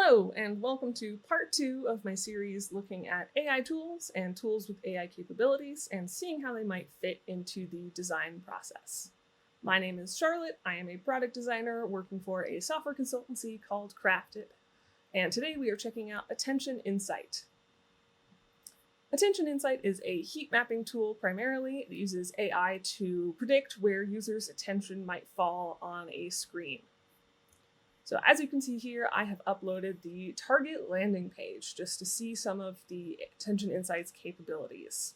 Hello, and welcome to part 2 of my series looking at AI tools and tools with AI capabilities and seeing how they might fit into the design process. My name is Charlotte. I am a product designer working for a software consultancy called Crafted. And today we are checking out Attention Insight. Attention Insight is a heat mapping tool primarily. It uses AI to predict where users' attention might fall on a screen. So as you can see here, I have uploaded the target landing page just to see some of the Attention Insights capabilities.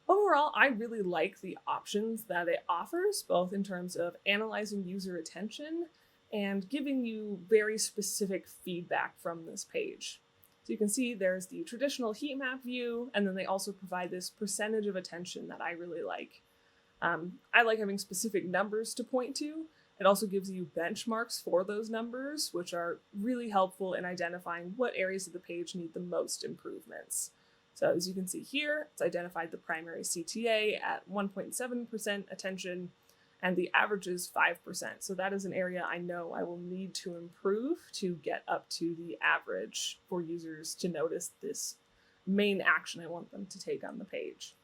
Overall, I really like the options that it offers, both in terms of analyzing user attention and giving you very specific feedback from this page. So you can see there's the traditional heat map view, and then they also provide this percentage of attention that I really like. I like having specific numbers to point to. It also gives you benchmarks for those numbers, which are really helpful in identifying what areas of the page need the most improvements. So as you can see here, it's identified the primary CTA at 1.7% attention, and the average is 5%. So that is an area I know I will need to improve to get up to the average for users to notice this main action I want them to take on the page.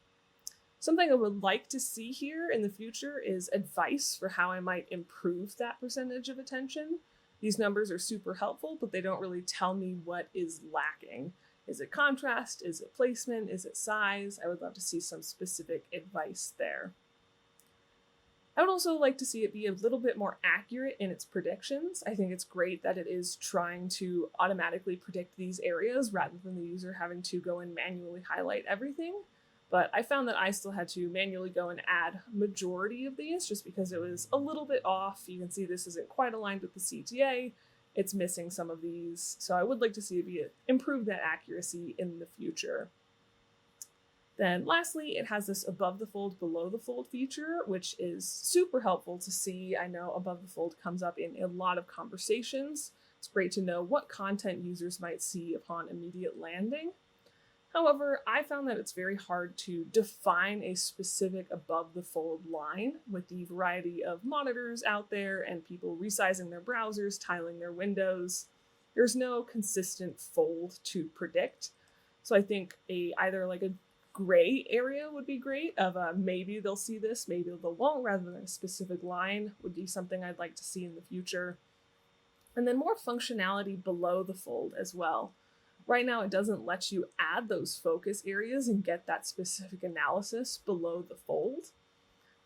Something I would like to see here in the future is advice for how I might improve that percentage of attention. These numbers are super helpful, but they don't really tell me what is lacking. Is it contrast? Is it placement? Is it size? I would love to see some specific advice there. I would also like to see it be a little bit more accurate in its predictions. I think it's great that it is trying to automatically predict these areas rather than the user having to go and manually highlight everything. But I found that I still had to manually go and add majority of these just because it was a little bit off. You can see this isn't quite aligned with the CTA. It's missing some of these. So I would like to see it improve that accuracy in the future. Then lastly, it has this above the fold, below the fold feature, which is super helpful to see. I know above the fold comes up in a lot of conversations. It's great to know what content users might see upon immediate landing. However, I found that it's very hard to define a specific above the fold line with the variety of monitors out there and people resizing their browsers, tiling their windows. There's no consistent fold to predict. So I think either like a gray area would be great of maybe they'll see this, maybe they won't, rather than a specific line would be something I'd like to see in the future. And then more functionality below the fold as well. Right now, it doesn't let you add those focus areas and get that specific analysis below the fold.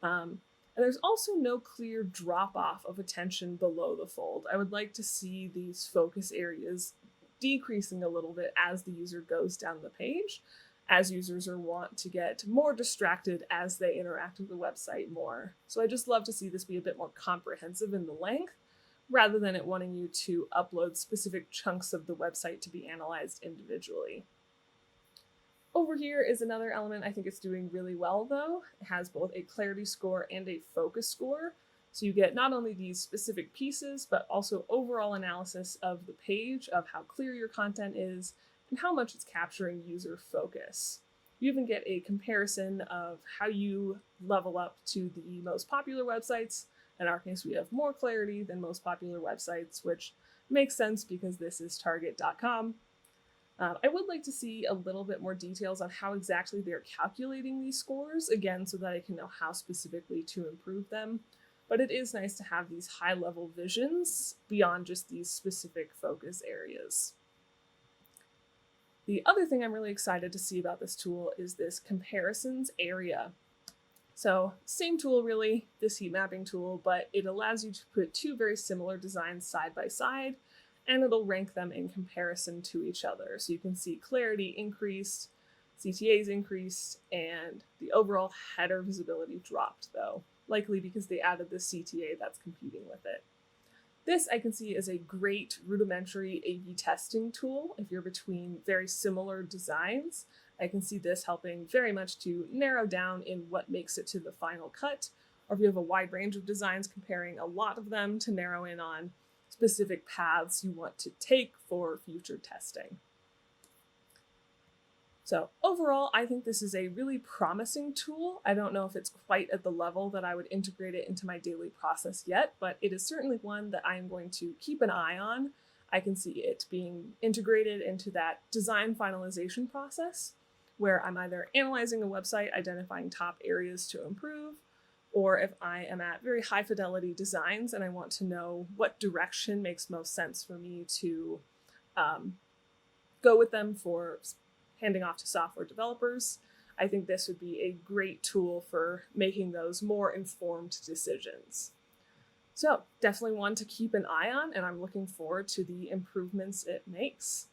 And there's also no clear drop-off of attention below the fold. I would like to see these focus areas decreasing a little bit as the user goes down the page, as users are want to get more distracted as they interact with the website more. So I just love to see this be a bit more comprehensive in the length, rather than it wanting you to upload specific chunks of the website to be analyzed individually. Over here is another element I think it's doing really well though. It has both a clarity score and a focus score. So you get not only these specific pieces, but also overall analysis of the page, of how clear your content is, and how much it's capturing user focus. You even get a comparison of how you level up to the most popular websites. In our case, we have more clarity than most popular websites, which makes sense because this is Target.com. I would like to see a little bit more details on how exactly they're calculating these scores, again, so that I can know how specifically to improve them. But it is nice to have these high-level visions beyond just these specific focus areas. The other thing I'm really excited to see about this tool is this comparisons area. So same tool really, this heat mapping tool, but it allows you to put two very similar designs side by side, and it'll rank them in comparison to each other. So you can see clarity increased, CTAs increased, and the overall header visibility dropped though, likely because they added the CTA that's competing with it. This I can see as a great rudimentary A/B testing tool if you're between very similar designs. I can see this helping very much to narrow down in what makes it to the final cut, or if you have a wide range of designs, comparing a lot of them to narrow in on specific paths you want to take for future testing. So overall, I think this is a really promising tool. I don't know if it's quite at the level that I would integrate it into my daily process yet, but it is certainly one that I am going to keep an eye on. I can see it being integrated into that design finalization process where I'm either analyzing a website, identifying top areas to improve, or if I am at very high fidelity designs and I want to know what direction makes most sense for me to go with them for handing off to software developers, I think this would be a great tool for making those more informed decisions. So definitely one to keep an eye on, and I'm looking forward to the improvements it makes.